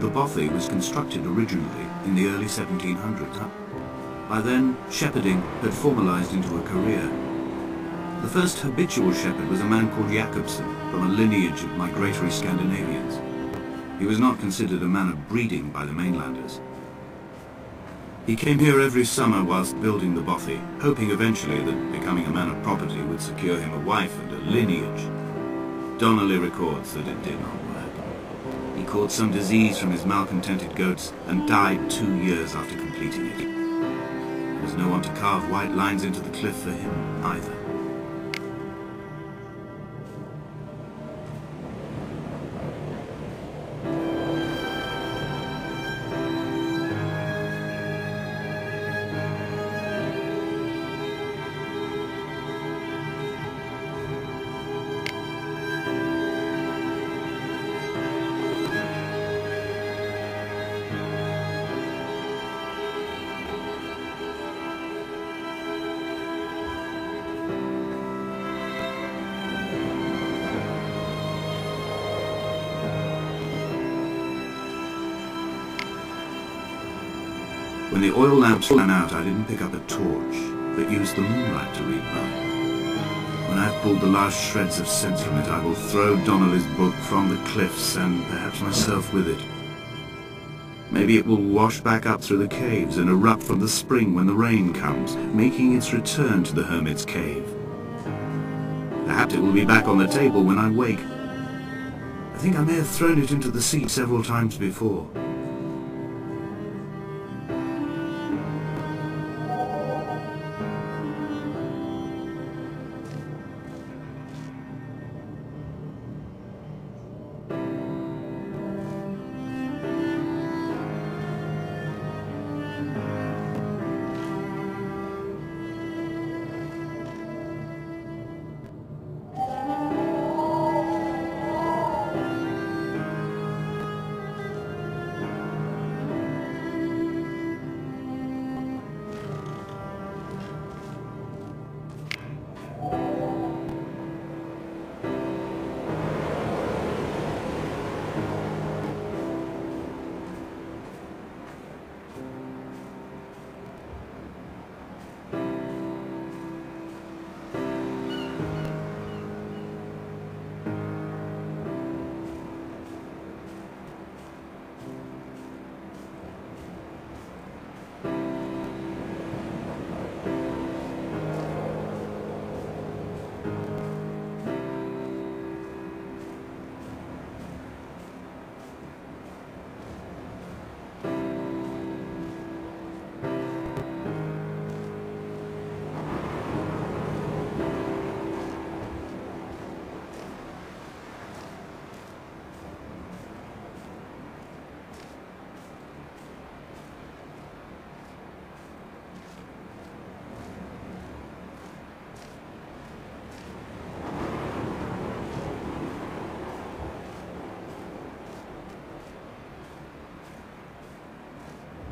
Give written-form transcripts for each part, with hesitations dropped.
The bothy was constructed originally in the early 1700s. By then, shepherding had formalized into a career. The first habitual shepherd was a man called Jakobsen, from a lineage of migratory Scandinavians. He was not considered a man of breeding by the mainlanders. He came here every summer whilst building the bothy, hoping eventually that becoming a man of property would secure him a wife and a lineage. Donnelly records that it did not work. He caught some disease from his malcontented goats and died 2 years after completing it. There was no one to carve white lines into the cliff for him either. When the oil lamps ran out, I didn't pick up a torch, but used the moonlight to read by. When I've pulled the last shreds of sense from it, I will throw Donnelly's book from the cliffs, and perhaps myself with it. Maybe it will wash back up through the caves and erupt from the spring when the rain comes, making its return to the hermit's cave. Perhaps it will be back on the table when I wake. I think I may have thrown it into the sea several times before.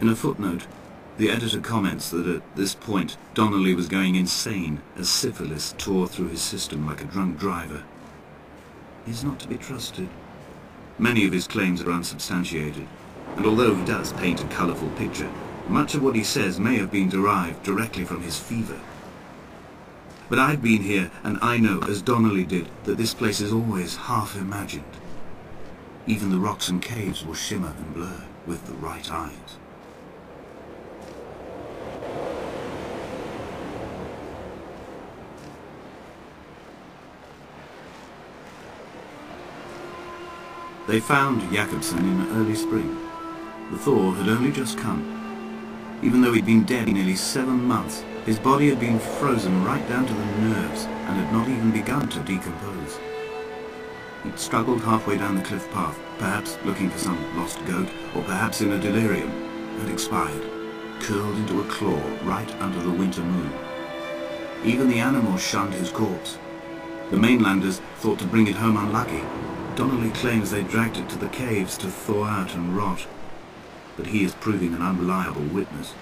In a footnote, the editor comments that at this point Donnelly was going insane as syphilis tore through his system like a drunk driver. He's not to be trusted. Many of his claims are unsubstantiated, and although he does paint a colourful picture, much of what he says may have been derived directly from his fever. But I've been here, and I know, as Donnelly did, that this place is always half imagined. Even the rocks and caves will shimmer and blur with the right eyes. They found Jakobsen in early spring. The thaw had only just come. Even though he'd been dead nearly 7 months, his body had been frozen right down to the nerves and had not even begun to decompose. He'd struggled halfway down the cliff path, perhaps looking for some lost goat, or perhaps in a delirium, and expired, curled into a claw right under the winter moon. Even the animals shunned his corpse. The mainlanders thought to bring it home unlucky. Donnelly claims they dragged it to the caves to thaw out and rot, but he is proving an unreliable witness.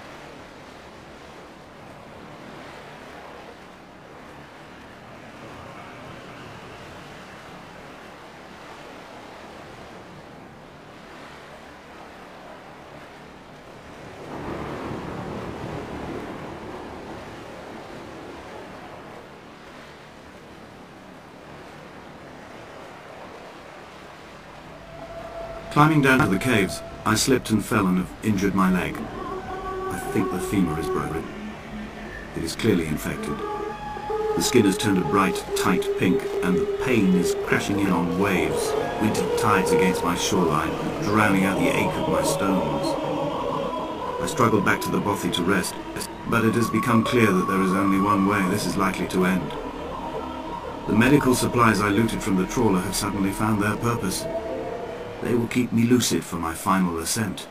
Climbing down to the caves, I slipped and fell and have injured my leg. I think the femur is broken. It is clearly infected. The skin has turned a bright, tight pink, and the pain is crashing in on waves, winter tides against my shoreline, drowning out the ache of my stones. I struggled back to the bothy to rest, but it has become clear that there is only one way this is likely to end. The medical supplies I looted from the trawler have suddenly found their purpose. They will keep me lucid for my final ascent.